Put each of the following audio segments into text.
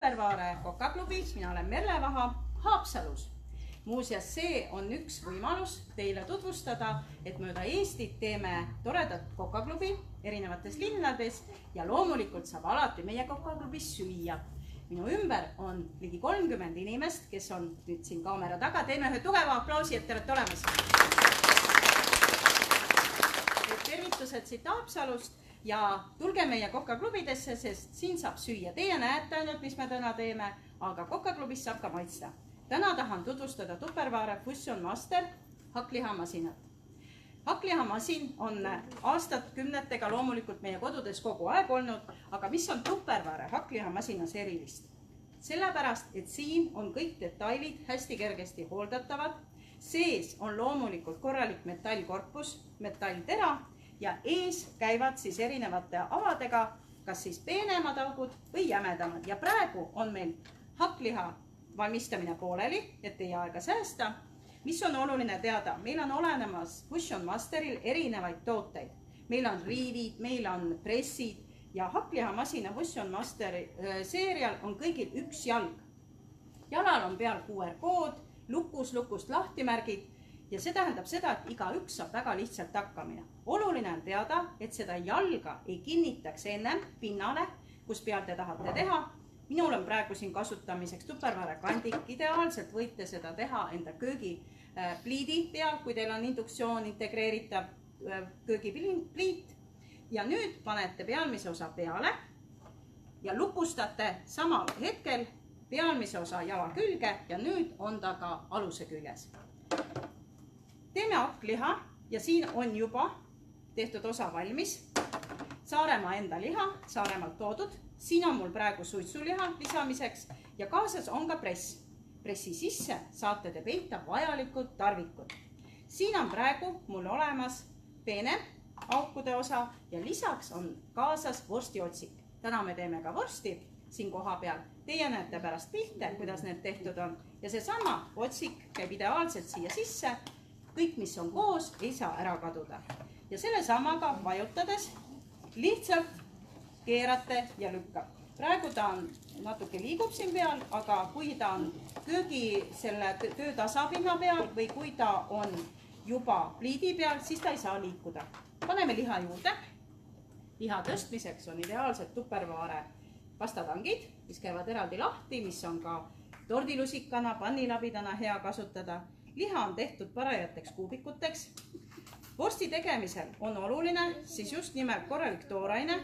Tupperware kokaklubis, mina olen Merle Vaha Haapsalus. Muuseas, see on üks võimalus teile tutvustada, et mööda Eestit teeme toredat kokaklubi erinevates linnades ja loomulikult saab alati meie kokaklubis süüa. Minu ümber on ligi 30 inimest, kes on nüüd siin kaamera taga. Teeme ühe tugeva aplausi, et te olete olemas. Tervitused siit Haapsalust ja tulge meie kokaklubidesse, sest siin saab süüa. Teie näete ainult, mis me täna teeme, aga kokaklubis saab ka maitsta. Täna tahan tutvustada Tupperware Fusion Master hakklihamasinat. Hakklihamasin on aastakümnetega loomulikult meie kodudes kogu aeg olnud, aga mis on Tupperware hakklihamasinas erilist? Sellepärast, et siin on kõik detailid hästi kergesti hooldatavad. Sees on loomulikult korralik metallkorpus, metalltera ja ees käivad siis erinevate avadega, kas siis peenemad augud või jämedamad. Ja praegu on meil hakkliha valmistamine pooleli, et teie aega säästa. Mis on oluline teada? Meil on olemas Fusion Masteril erinevaid tooteid. Meil on riivid, meil on pressid ja hakklihamasina Fusion Masteri seerial on kõigil üks jalg. Jalal on peal QR-kood, lukust lahtimärgid ja see tähendab seda, et igaüks saab väga lihtsalt hakkamine. Oluline on teada, et seda jalga ei kinnitaks ennem pinnale, kus peal te tahate teha. Minul on praegu siin kasutamiseks Tupperware kandik. Ideaalselt võite seda teha enda köögipliidi peal, kui teil on induktsioon integreeritav köögipliit. Ja nüüd panete pealmise osa peale ja lukustate samal hetkel pealmise osa jala külge ja nüüd on ta ka aluse küljes. Teeme hakkliha ja siin on juba tehtud osa valmis. Saaremaa enda liha, Saaremaalt toodud. Siin on mul praegu suitsuliha lisamiseks ja kaasas on ka press. Pressi sisse saate te peita vajalikud tarvikud. Siin on praegu mul olemas peenem aukude osa ja lisaks on kaasas vorstiotsik. Täna me teeme ka vorsti siin koha peal. Teie näete pärast pilte, kuidas need tehtud on. Ja seesama otsik käib ideaalselt siia sisse. Kõik, mis on koos, ei saa ära kaduda. Ja selle samaga vajutades lihtsalt keerate ja lükkab. Praegu ta on natuke liigub siin peal, aga kui ta on köögi selle töötasapinna peal või kui ta on juba pliidi peal, siis ta ei saa liikuda. Paneme liha juurde. Liha tõstmiseks on ideaalselt Tupperware pastatangid, mis käivad eraldi lahti, mis on ka tordilusikana, pannilabidana hea kasutada. Liha on tehtud parajateks kuubikuteks. Vorsti tegemisel on oluline siis just nimelt korralik tooraine.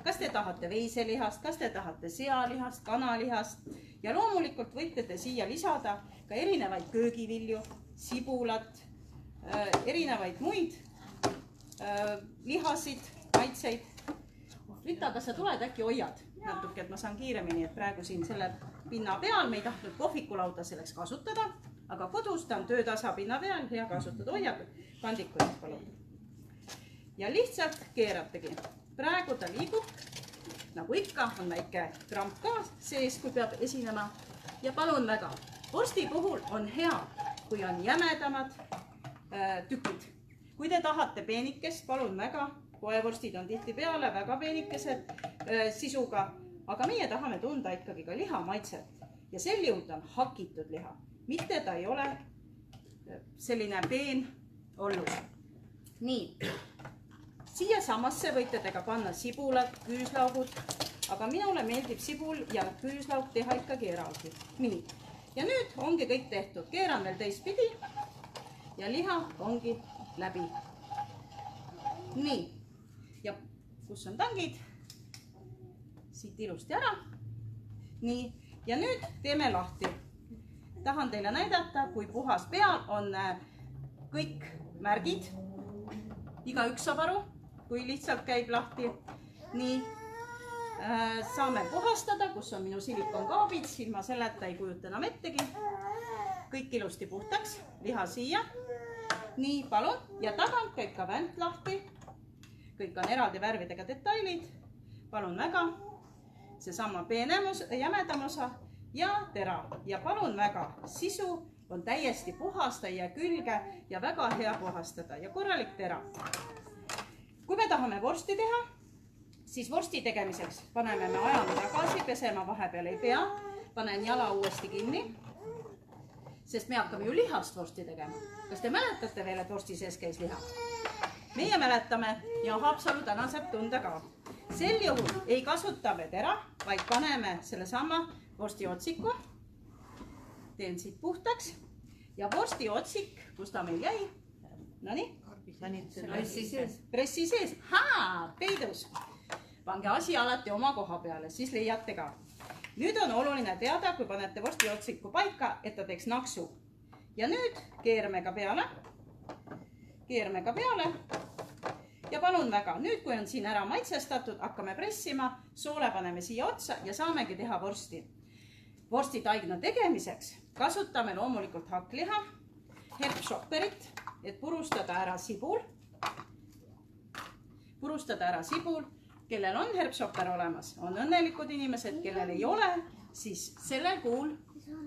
Kas te tahate veiselihast, kas te tahate sealihast, kanalihast ja loomulikult võite te siia lisada ka erinevaid köögivilju, sibulat, erinevaid muid lihasid, maitseid. Rita, kas sa tuled äkki hoiad natuke, et ma saan kiiremini, et praegu siin selle pinna peal me ei tahtnud kohvikulauda selleks kasutada, aga kodus ta on töötasapinna peal hea kasutada. Hoiab kandikuid palun. Ja lihtsalt keerategi. Praegu ta liigub, nagu ikka, on väike kramp ka sees, kui peab esinema. Ja palun väga, vorsti puhul on hea, kui on jämedamad tükid. Kui te tahate peenikest, palun väga, poevorstid on tihti peale väga peenikesed sisuga, aga meie tahame tunda ikkagi ka liha maitset. Ja sel juhul on hakitud liha, mitte ta ei ole selline peen ollus. Nii. Siia samasse võite te ka panna sibulad, küüslaugud, aga minule meeldib sibul ja küüslaug teha ikkagi eraldi. Nii. Ja nüüd ongi kõik tehtud. Keeran veel teistpidi ja liha ongi läbi. Nii. Ja kus on tangid? Siit ilusti ära. Nii. Ja nüüd teeme lahti. Tahan teile näidata, kui puhas peal on kõik märgid. Igaüks saab aru, kui lihtsalt käib lahti. Nii, saame puhastada, kus on minu silikonkaabid, ilma selleta ei kujuta enam ettegi. Kõik ilusti puhtaks, liha siia. Nii, palun, ja tagant käib ka vänt lahti. Kõik on eraldi värvidega detailid. Palun väga, seesama peenem jämedam osa ja tera. Ja palun väga, sisu on täiesti puhas, ta ei jää külge ja väga hea puhastada ja korralik tera. Kui me tahame vorsti teha, Siis vorsti tegemiseks paneme me ajame tagasi, pesema vahepeal ei pea. Panen jala uuesti kinni, sest me hakkame ju lihast vorsti tegema. Kas te mäletate veel, et vorsti sees käis liha? Meie mäletame ja Haapsalu täna saab tunda ka. Sel juhul ei kasuta me tera, vaid paneme selle sama vorsti otsiku. Teen siit puhtaks ja vorsti otsik, kus ta meil jäi? Nonii? Pressi sees. Peidus. Pange asi alati oma koha peale, siis leiate ka. Nüüd on oluline teada, kui panete vorsti otsiku paika, et ta teeks naksu. Ja nüüd keerame ka peale. Ja palun väga, nüüd kui on siin ära maitsestatud, hakkame pressima, soole paneme siia otsa ja saamegi teha vorsti. Vorsti taigna tegemiseks kasutame loomulikult hakkliha, herbshopperit, et purustada ära sibul. Kellel on herbshopper olemas, on õnnelikud inimesed, kellel ei ole, siis sellel kuul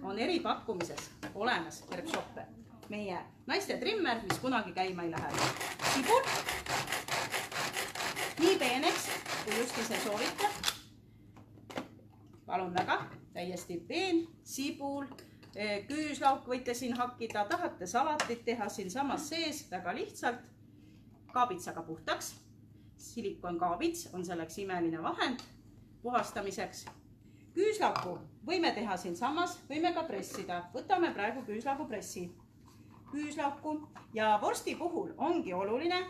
on eripakkumises olemas herbshopper. Meie naiste trimmer, mis kunagi käima ei lähe. Sibul. Nii peeneks, kui just ise soovite. Palun väga, täiesti peen, sibul, küüslauk võite siin hakkida, tahate salatit teha siin samas sees, väga lihtsalt. Kaabitsaga puhtaks. Silikonkaabits on selleks imeline vahend puhastamiseks. Küüslauku võime teha siin samas, võime ka pressida. Võtame praegu küüslauku pressi. Küüslauku ja vorsti puhul ongi oluline,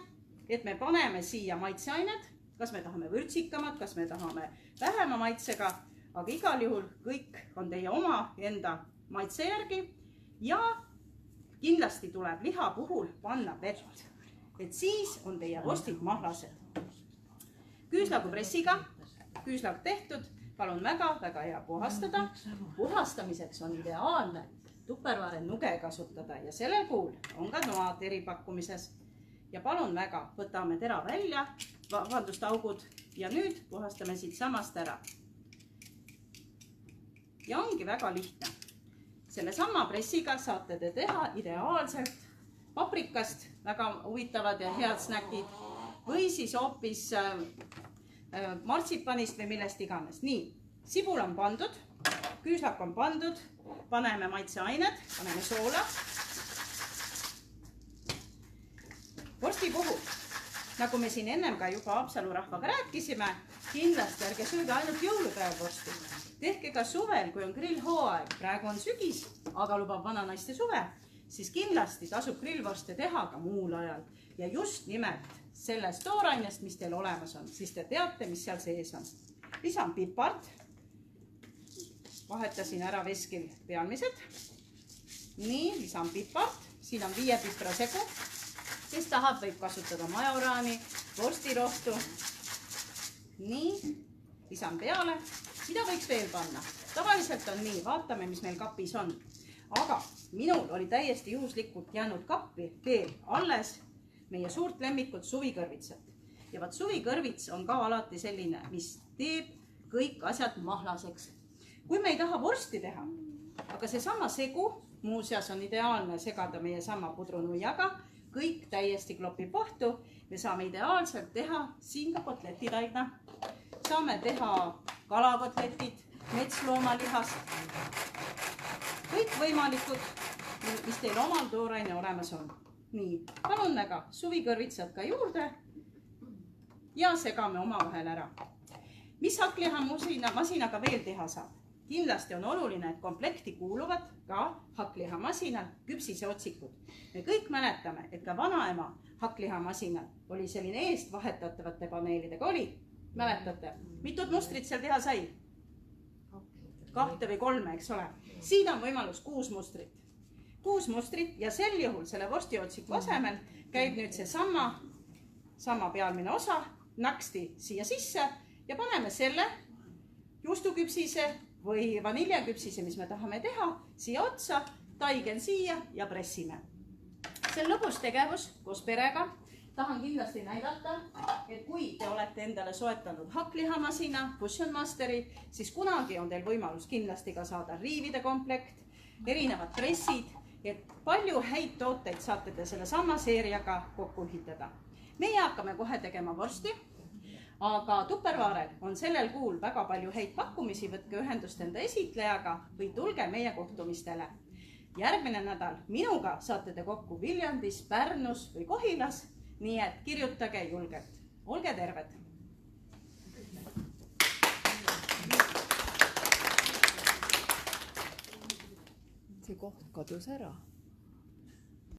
et me paneme siia maitseained, kas me tahame vürtsikamat, kas me tahame vähema maitsega, aga igal juhul kõik on teie oma enda maitse järgi ja kindlasti tuleb liha puhul panna vett, et siis on teie vorstid mahlased. Küüslaugu pressiga, küüslauk tehtud, palun väga hea puhastada. Puhastamiseks on ideaalne tupperware nuge kasutada ja sellel kuul on ka noad eripakkumises. Ja palun väga, võtame tera välja, augud ja nüüd puhastame siit samast ära. Ja ongi väga lihtne. Selle sama pressiga saate te teha ideaalselt paprikast, väga huvitavad ja head snäkid, või siis hoopis martsipanist või millest iganes. Nii, sibul on pandud, küüslauk on pandud, paneme maitseained, paneme soola. Vorsti puhul, nagu me siin ennem ka juba Haapsalu rahvaga rääkisime, kindlasti ärge sööge ainult jõulupäev vorsti. Tehke ka suvel, kui on grillhooaeg, praegu on sügis, aga lubab vananaiste suve, siis kindlasti tasub grillvorste teha ka muul ajal. Ja just nimelt sellest toorainest, mis teil olemas on, siis te teate, mis seal sees on. Lisan pipart. Vahetasin ära veskil pealmised. Nii, lisan pipart. Siin on 5 pipra segu. Kes tahab, võib kasutada majoraani, vorstirohtu. Nii, lisan peale. Mida võiks veel panna? Tavaliselt on nii, vaatame, mis meil kapis on. Aga minul oli täiesti juhuslikult jäänud kappi veel alles meie suurt lemmikud suvikõrvitsad. Ja vaat suvikõrvits on ka alati selline, mis teeb kõik asjad mahlaseks. Kui me ei taha vorsti teha, aga see sama segu, muuseas on ideaalne segada meie sama pudrunuiaga, kõik täiesti klopib vahtu, me saame ideaalselt teha siin ka kotletitaigna. Saame teha kalakotletid, metsloomalihat, kõik võimalikud, mis teil omal tooraine olemas on. Nii, palun väga, suvikõrvitsad ka juurde ja segame omavahel ära. Mis hakkliha masinaga veel teha saab? Kindlasti on oluline, et komplekti kuuluvad ka hakklihamasina küpsiseotsikud. Me kõik mäletame, et ka vanaema hakklihamasina oli selline eest vahetatavate paneelidega. Oli, mäletate, mitut mustrit seal teha sai? 2 või 3, eks ole. Siin on võimalus 6 mustrit. 6 mustrit ja sel juhul selle vorstiotsiku asemel käib nüüd see sama pealmine osa naksti siia sisse ja paneme selle juustuküpsise või vaniljaküpsise, mis me tahame teha, siia otsa, taigen siia ja pressime. See on lõbus tegevus koos perega. Tahan kindlasti näidata, et kui te olete endale soetanud hakklihamasina, Fusion Masteri, siis kunagi on teil võimalus kindlasti ka saada riivide komplekt, erinevad pressid, et palju häid tooteid saate te selle sama seeriaga kokku ühitada. Meie hakkame kohe tegema vorsti, aga Tupperwarel on sellel kuul väga palju häid pakkumisi, võtke ühendust enda esitlejaga või tulge meie kohtumistele. Järgmine nädal minuga saate te kokku Viljandis, Pärnus või Kohilas, nii et kirjutage julgelt. Olge terved! See koht kadus ära.